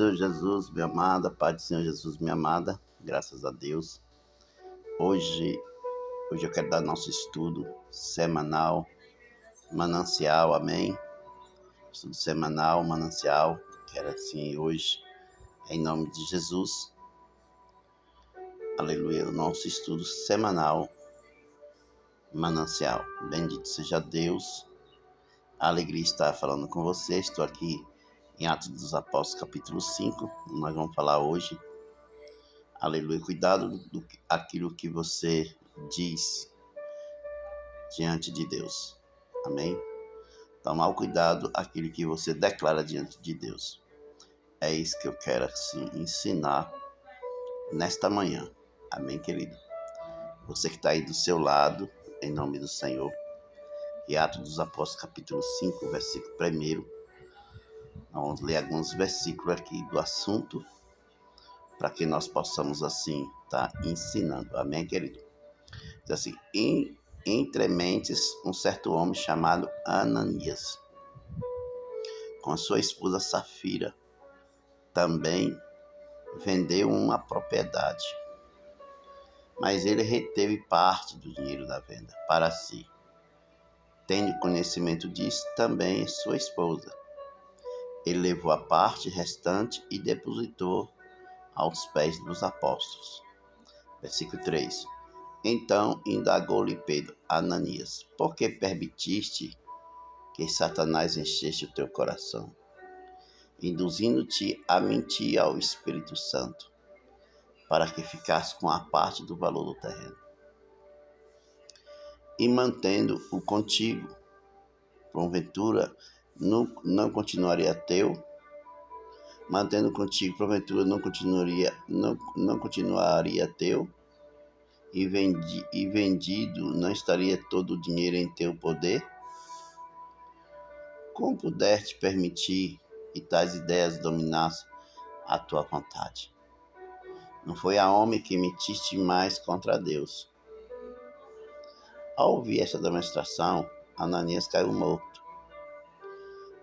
Senhor Jesus, minha amada, Pai do Senhor Jesus, minha amada, graças a Deus. Hoje eu quero dar nosso estudo semanal, manancial, amém? Estudo semanal, manancial, quero assim hoje, em nome de Jesus. Aleluia, o nosso estudo semanal, manancial. Bendito seja Deus. A alegria estar falando com você. Estou aqui em Atos dos Apóstolos, capítulo 5. Nós vamos falar hoje. Aleluia. Cuidado do aquilo que você diz diante de Deus. Amém? Tomar cuidado aquilo que você declara diante de Deus. É isso que eu quero assim, ensinar nesta manhã. Amém, querido? Você que está aí do seu lado, em nome do Senhor. E Atos dos Apóstolos, capítulo 5, versículo 1. Vamos ler alguns versículos aqui do assunto, para que nós possamos assim estar ensinando. Amém, querido? Diz assim: entre mentes, um certo homem chamado Ananias, com a sua esposa Safira, também vendeu uma propriedade. Mas ele reteve parte do dinheiro da venda para si. Tendo conhecimento disso, também sua esposa. Ele levou a parte restante e depositou aos pés dos apóstolos. Versículo 3. Então indagou-lhe Pedro, Ananias: por que permitiste que Satanás enchesse o teu coração, induzindo-te a mentir ao Espírito Santo, para que ficasse com a parte do valor do terreno? E mantendo-o contigo, porventura, não continuaria teu? Mantendo contigo, porventura, não continuaria teu? E vendido, não estaria todo o dinheiro em teu poder? Como pudeste permitir que tais ideias dominassem a tua vontade? Não foi a homem que metiste mais contra Deus. Ao ouvir esta demonstração, Ananias caiu morto.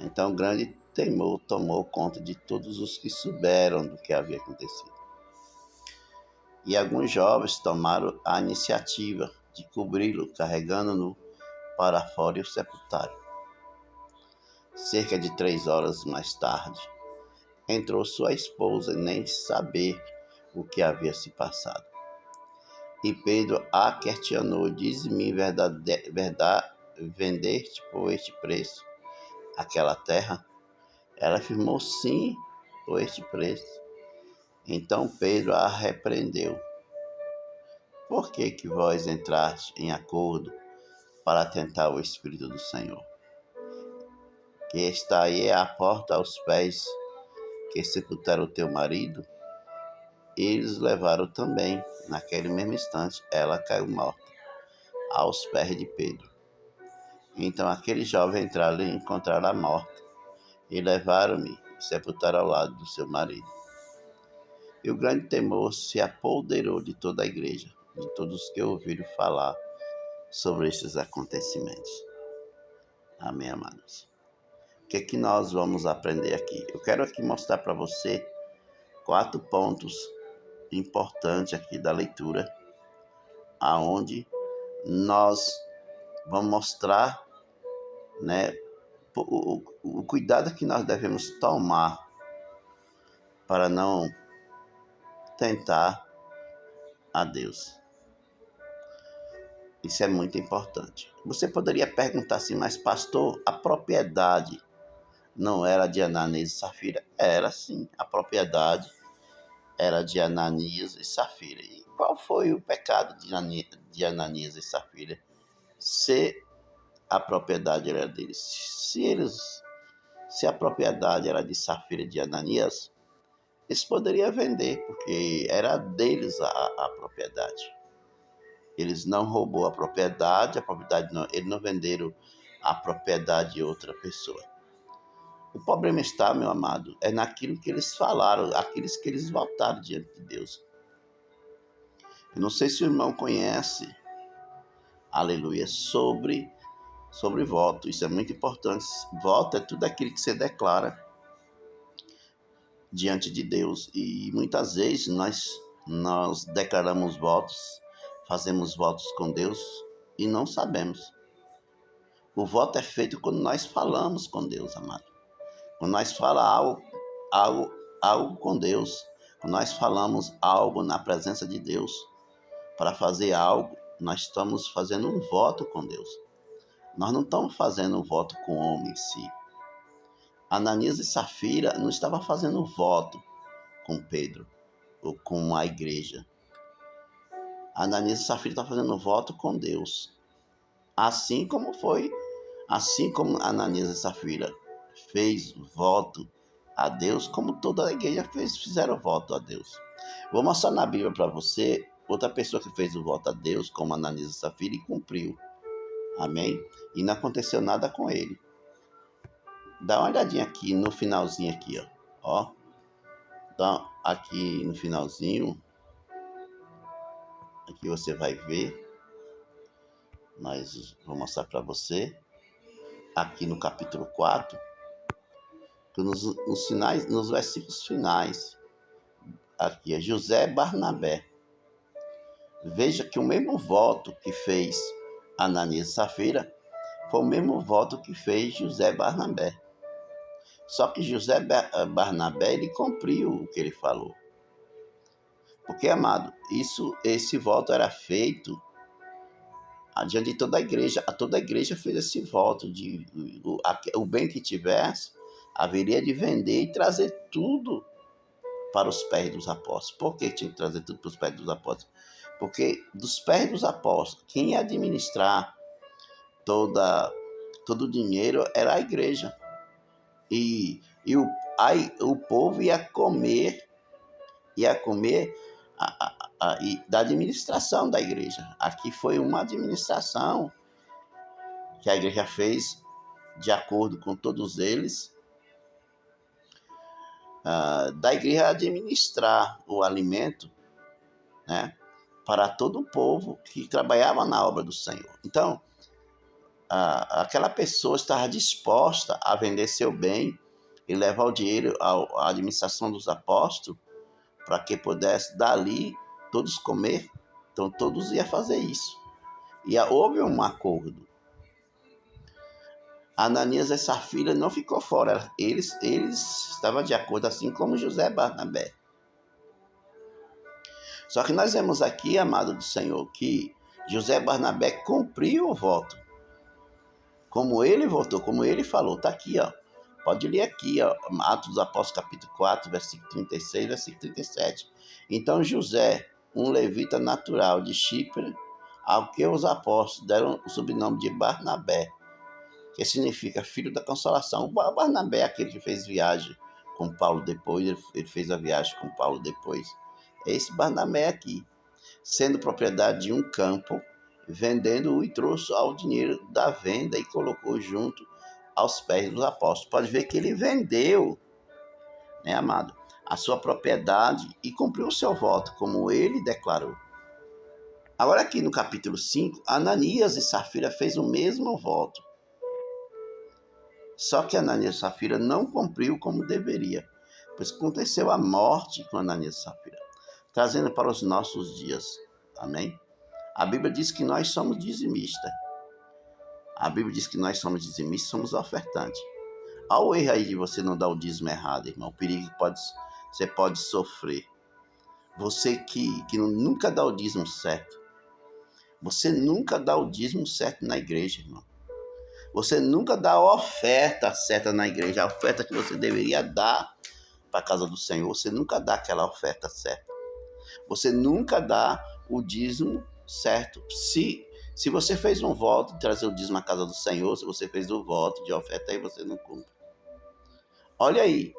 Então grande temor tomou conta de todos os que souberam do que havia acontecido. E alguns jovens tomaram a iniciativa de cobri-lo, carregando-no para fora e o sepultaram. Cerca de 3 horas mais tarde, entrou sua esposa, nem saber o que havia se passado. E Pedro a questionou: dize-me, vendeste por este preço aquela terra? Ela afirmou: sim, por este preço. Então Pedro a repreendeu: por que vós entraste em acordo para tentar o Espírito do Senhor? Que está aí à porta aos pés, que sepultaram o teu marido? Eles levaram também. Naquele mesmo instante, ela caiu morta aos pés de Pedro. Então aquele jovem entraram e encontraram a morta, e levaram-me e sepultaram ao lado do seu marido. E o grande temor se apoderou de toda a igreja, de todos que ouviram falar sobre estes acontecimentos. Amém, amados? O que é que nós vamos aprender aqui? Eu quero aqui mostrar para você 4 pontos importantes aqui da leitura, aonde nós vamos mostrar, né, o cuidado que nós devemos tomar para não tentar a Deus. Isso é muito importante. Você poderia perguntar assim: mas pastor, a propriedade não era de Ananias e Safira? Era sim, a propriedade era de Ananias e Safira. E qual foi o pecado de Ananias e Safira? Se a propriedade era deles. Se a propriedade era de Safira e de Ananias, eles poderiam vender, porque era deles a propriedade. Eles não roubou a propriedade não, eles não venderam a propriedade de outra pessoa. O problema está, meu amado, é naquilo que eles falaram, aqueles que eles voltaram diante de Deus. Eu não sei se o irmão conhece, aleluia, sobre voto. Isso é muito importante. Voto é tudo aquilo que você declara. diante de Deus. E muitas vezes nós declaramos votos, fazemos votos com Deus e não sabemos. O voto é feito quando nós falamos com Deus, amado. Quando nós falamos algo, algo com Deus, quando nós falamos algo na presença de Deus, para fazer algo, nós estamos fazendo um voto com Deus. Nós não estamos fazendo um voto com o homem em si. Ananias e Safira não estavam fazendo voto com Pedro ou com a igreja. Ananias e Safira estavam fazendo voto com Deus. Assim como Ananias e Safira fez voto a Deus, como toda a igreja fizeram voto a Deus. Vou mostrar na Bíblia para você outra pessoa que fez o voto a Deus, como Ananias e Safira, e cumpriu. Amém? E não aconteceu nada com ele. Dá uma olhadinha aqui no finalzinho aqui, ó. Então, aqui no finalzinho, aqui você vai ver, mas vou mostrar para você, aqui no capítulo 4, que nos versículos finais, aqui é José e Barnabé. Veja que o mesmo voto que fez Ananias e Safira foi o mesmo voto que fez José e Barnabé. Só que José Barnabé, ele cumpriu o que ele falou. Porque, amado, esse voto era feito diante de toda a igreja. Toda a igreja fez esse voto de o bem que tivesse, haveria de vender e trazer tudo para os pés dos apóstolos. Por que tinha que trazer tudo para os pés dos apóstolos? Porque dos pés dos apóstolos, quem ia administrar todo o dinheiro era a igreja. E o povo ia comer da administração da igreja. Aqui foi uma administração que a igreja fez de acordo com todos eles, da igreja administrar o alimento, né, para todo o povo que trabalhava na obra do Senhor. Então, aquela pessoa estava disposta a vender seu bem e levar o dinheiro à administração dos apóstolos, para que pudesse dali todos comer. Então todos iam fazer isso. E houve um acordo. Ananias e Safira não ficou fora. Eles estavam de acordo, assim como José e Barnabé. Só que nós vemos aqui, amado do Senhor, que José e Barnabé cumpriu o voto. Como ele votou, como ele falou. Está aqui, ó. Pode ler aqui, ó, Atos dos Apóstolos, capítulo 4, versículo 36, versículo 37. Então José, um levita natural de Chipre, ao que os apóstolos deram o sobrenome de Barnabé, que significa filho da consolação. O Barnabé é aquele que fez viagem com Paulo depois, ele fez a viagem com Paulo depois. É esse Barnabé aqui, sendo propriedade de um campo, vendendo-o e trouxe ao dinheiro da venda e colocou junto aos pés dos apóstolos. Pode ver que ele vendeu, né, amado, a sua propriedade e cumpriu o seu voto, como ele declarou. Agora aqui no capítulo 5, Ananias e Safira fez o mesmo voto. Só que Ananias e Safira não cumpriu como deveria, pois aconteceu a morte com Ananias e Safira, trazendo para os nossos dias. Amém? A Bíblia diz que nós somos dizimistas. A Bíblia diz que nós somos dizimistas, somos ofertantes. Olha o erro aí de você não dar o dízimo errado, irmão. O perigo que você pode sofrer. Você que nunca dá o dízimo certo. Você nunca dá o dízimo certo na igreja, irmão. Você nunca dá a oferta certa na igreja. A oferta que você deveria dar para a casa do Senhor. Você nunca dá aquela oferta certa. Você nunca dá o dízimo certo. Se você fez um voto de trazer o dízimo à casa do Senhor, se você fez o voto de oferta, aí você não cumpre. Olha aí,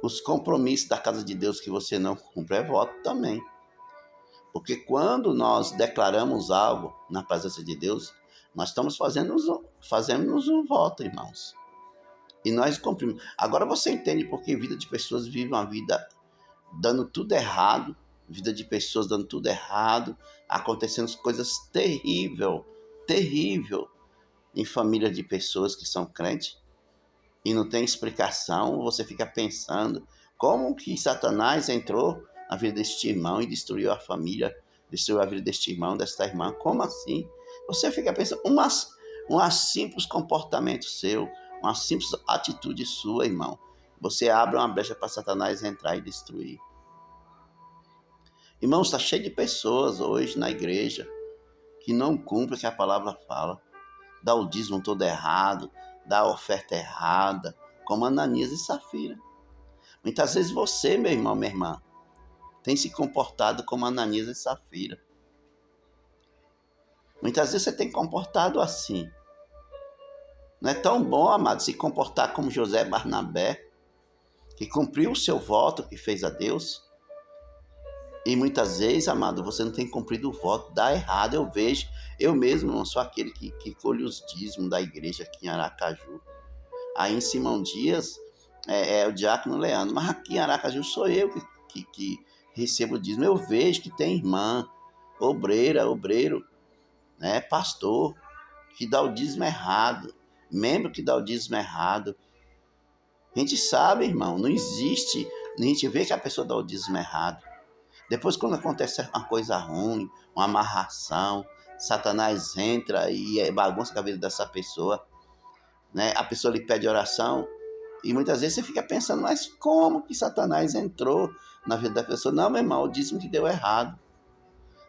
os compromissos da casa de Deus que você não cumpre é voto também. Porque quando nós declaramos algo na presença de Deus, nós estamos fazendo um voto, irmãos. E nós cumprimos. Agora você entende por que a vida de pessoas vive uma vida dando tudo errado, vida de pessoas dando tudo errado, acontecendo coisas terrível em famílias de pessoas que são crentes e não tem explicação. Você fica pensando Como que Satanás entrou na vida deste irmão e destruiu a família, destruiu a vida deste irmão, desta irmã? Como assim? Você fica pensando, um simples comportamento seu, uma simples atitude sua, irmão. Você abre uma brecha para Satanás entrar e destruir. Irmão, está cheio de pessoas hoje na igreja que não cumprem o que a palavra fala. Dá o dízimo todo errado, dá a oferta errada, como Ananias e Safira. Muitas vezes você, meu irmão, minha irmã, tem se comportado como Ananias e Safira. Muitas vezes você tem comportado assim. Não é tão bom, amado, se comportar como José Barnabé, que cumpriu o seu voto que fez a Deus. E muitas vezes, amado, você não tem cumprido o voto, dá errado. Eu vejo, eu mesmo não sou aquele que colhe os dízimos da igreja aqui em Aracaju. Aí em Simão Dias é o diácono Leandro, mas aqui em Aracaju sou eu que recebo o dízimo. Eu vejo que tem irmã, obreiro, né, pastor, que dá o dízimo errado, membro que dá o dízimo errado. A gente sabe, irmão, não existe, a gente vê que a pessoa dá o dízimo errado. Depois, quando acontece uma coisa ruim, uma amarração, Satanás entra e bagunça a vida dessa pessoa, né? A pessoa lhe pede oração e muitas vezes você fica pensando, mas como que Satanás entrou na vida da pessoa? Não, meu irmão, o dízimo que deu errado.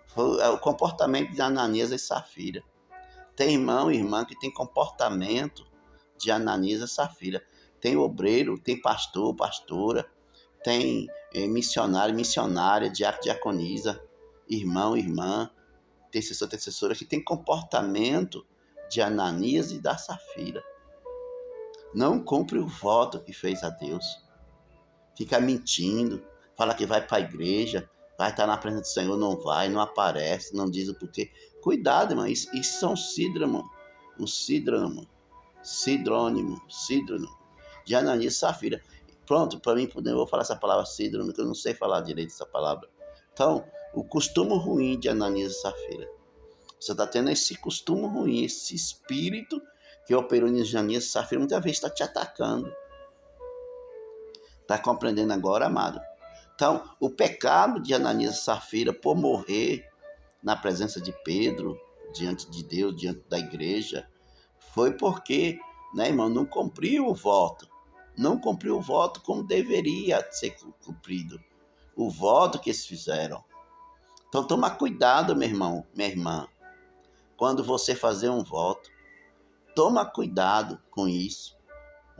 Foi o comportamento de Ananias e Safira. Tem irmão e irmã que tem comportamento de Ananias e Safira. Tem obreiro, tem pastor, pastora, tem missionário, missionária, diácono, diaconisa, irmão, irmã, intercessor, intercessora, que tem comportamento de Ananias e da Safira. Não cumpre o voto que fez a Deus. Fica mentindo, fala que vai para a igreja, vai estar na presença do Senhor, não vai, não aparece, não diz o porquê. Cuidado, irmão, isso são síndrome de Ananias e Safira. Pronto, para mim, eu vou falar essa palavra síndrome, que eu não sei falar direito essa palavra. Então, o costume ruim de Ananias e Safira. Você está tendo esse costume ruim, esse espírito que operou em Ananias e Safira, muitas vezes está te atacando. Está compreendendo agora, amado? Então, o pecado de Ananias e Safira por morrer na presença de Pedro, diante de Deus, diante da igreja, foi porque, né, irmão, não cumpriu o voto. Não cumpriu o voto como deveria ser cumprido. O voto que eles fizeram. Então, toma cuidado, meu irmão, minha irmã. Quando você fazer um voto, toma cuidado com isso,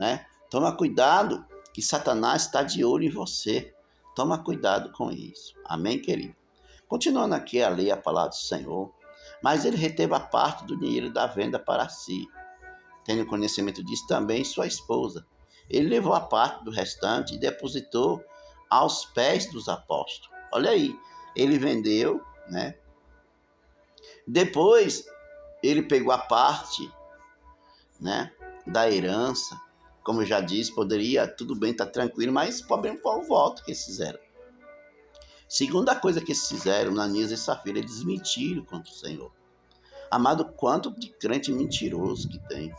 né? Toma cuidado que Satanás está de olho em você. Toma cuidado com isso. Amém, querido? Continuando aqui a ler a palavra do Senhor. Mas ele reteve a parte do dinheiro da venda para si. Tendo conhecimento disso também sua esposa. Ele levou a parte do restante e depositou aos pés dos apóstolos. Olha aí, ele vendeu, né? Depois, ele pegou a parte, né, da herança. Como eu já disse, poderia, tudo bem, tá tranquilo, mas o problema foi o voto que eles fizeram. Segunda coisa que eles fizeram, Ananias e Safira, eles mentiram contra o Senhor. Amado, quanto de crente mentiroso que tem.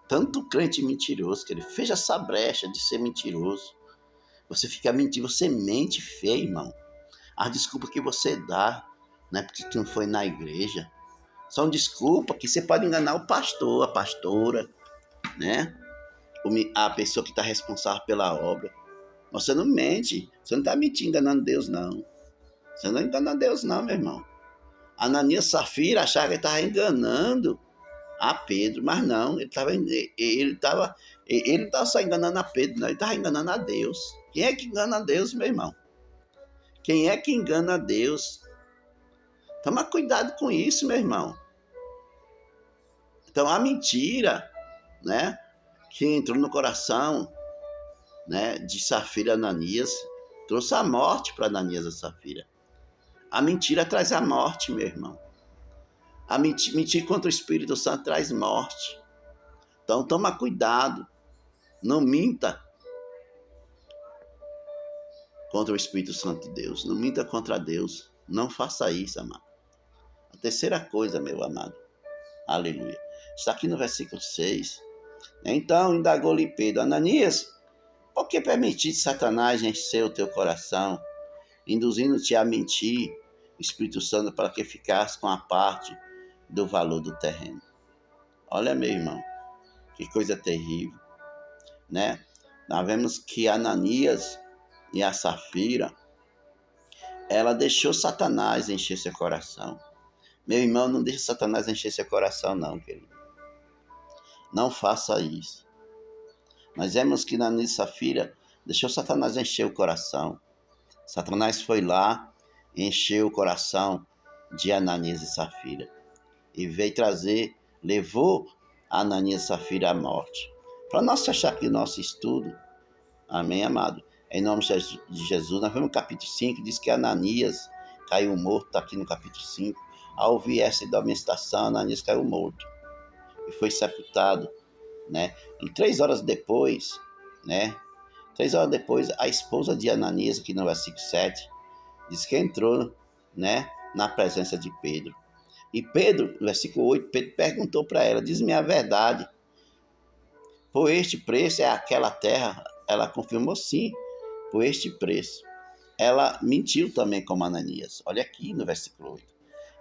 Tanto crente mentiroso que ele fez essa brecha de ser mentiroso. Você fica mentindo, você mente feio, irmão. As desculpas que você dá, né, porque tu não foi na igreja, são desculpas que você pode enganar o pastor, a pastora, né? A pessoa que está responsável pela obra. Você não mente, você não está mentindo, enganando Deus, não. Você não engana Deus, não, meu irmão. Ananias e Safira achavam que ele estava enganando a Pedro, mas não, ele estava só enganando a Pedro, não, ele estava enganando a Deus. Quem é que engana a Deus, meu irmão? Quem é que engana a Deus? Toma cuidado com isso, meu irmão. Então, a mentira, né, que entrou no coração, né, de Safira e Ananias, trouxe a morte para Ananias e Safira. A mentira traz a morte, meu irmão. A mentir contra o Espírito Santo traz morte. Então, toma cuidado. Não minta contra o Espírito Santo de Deus. Não minta contra Deus. Não faça isso, amado. A terceira coisa, meu amado. Aleluia. Está aqui no versículo 6. Então, indagou-lhe Pedro: Ananias, Por que permitir Satanás encher o teu coração, induzindo-te a mentir, o Espírito Santo, para que ficasse com a parte do valor do terreno? Olha, meu irmão, que coisa terrível, né? Nós vemos que Ananias e a Safira, ela deixou Satanás encher seu coração. Meu irmão, não deixe Satanás encher seu coração, não, querido. Não faça isso. Nós vemos que Ananias e Safira deixou Satanás encher o coração. Satanás foi lá, encheu o coração de Ananias e Safira. E veio trazer, levou Ananias e Safira à morte. Para nós fechar aqui o nosso estudo, amém, amado? Em nome de Jesus, nós vemos no capítulo 5, diz que Ananias caiu morto, está aqui no capítulo 5. Ao ouvir essa amonestação, Ananias caiu morto e foi sepultado, né? E 3 horas depois, né? 3 horas depois, a esposa de Ananias, aqui no versículo 7, diz que entrou, né, na presença de Pedro. E Pedro, no versículo 8, Pedro perguntou para ela, diz-me a verdade, por este preço é aquela terra? Ela confirmou sim, por este preço. Ela mentiu também como Ananias. Olha aqui no versículo 8.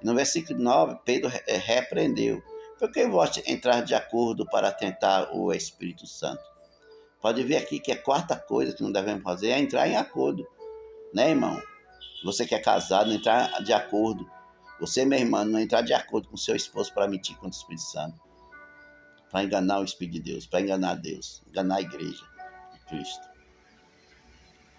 No versículo 9, Pedro repreendeu. Por que vós entrar de acordo para tentar o Espírito Santo? Pode ver aqui que a quarta coisa que não devemos fazer é entrar em acordo. Né, irmão? Você que é casado, não entrar de acordo. Você, minha irmã, não entrar de acordo com seu esposo para mentir contra o Espírito Santo. Para enganar o Espírito de Deus, para enganar Deus, enganar a igreja de Cristo.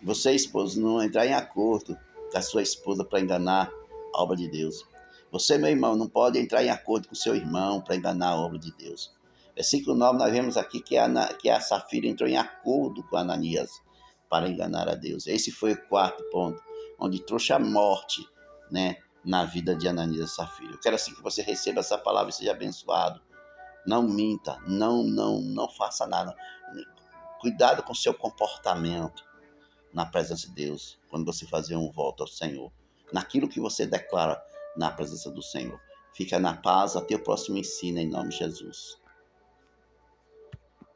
Você, esposo, não entrar em acordo com a sua esposa para enganar a obra de Deus. Você, meu irmão, não pode entrar em acordo com seu irmão para enganar a obra de Deus. Versículo 9, nós vemos aqui que a Safira entrou em acordo com Ananias para enganar a Deus. Esse foi o quarto ponto, onde trouxe a morte, né, na vida de Ananias e Safira. Eu quero assim que você receba essa palavra e seja abençoado. Não minta, não faça nada. Cuidado com seu comportamento na presença de Deus, quando você fazer um voto ao Senhor, naquilo que você declara na presença do Senhor. Fica na paz, até o próximo ensino, em nome de Jesus.